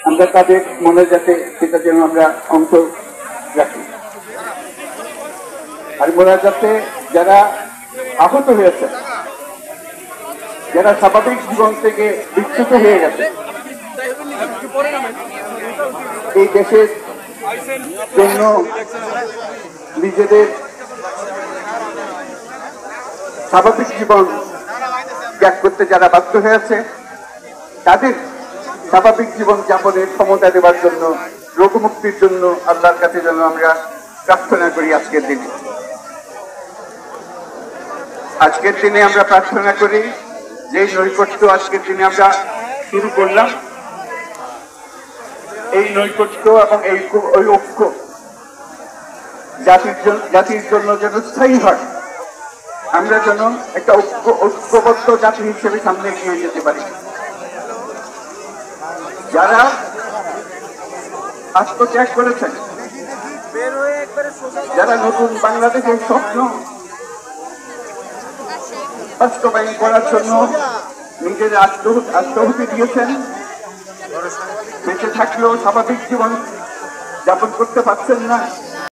আমরা তাদের মনে যাতে সেটা যেন আমরা অন্ত রাখি। আর মোনাজাতে যারা আহত হয়েছে, যারা স্বাভাবিক জীবন থেকে বিচ্যুত হয়ে গেছে, এই দেশের জন্য নিজেদের স্বাভাবিক জীবন ত্যাগ করতে যারা বাধ্য হয়েছে, তাদের স্বাভাবিক জীবন যাপনের ক্ষমতা দেওয়ার জন্য, রোগমুক্তির জন্য আল্লাহর কাছে যেন আমরা প্রার্থনা করি। আজকের দিনে আমরা প্রার্থনা করি যে নৈকট্য আজকের দিনে আমরা শুরু করলাম, এই নৈকট্য এবং এই ঐক্য জাতির জন্য যেন স্থায়ী হয়, আমরা যেন একটা ঐক্যবদ্ধ জাতি হিসেবে সামনে এগিয়ে যেতে পারি। যারা আত্মত্যাগ করেছেন, যারা নতুন বাংলাদেশের স্বপ্ন বাস্তবায়ন করার জন্য নিজের আত্মাহুতি দিয়েছেন, বেঁচে থাকলেও স্বাভাবিক জীবন যাপন করতে পারছেন না,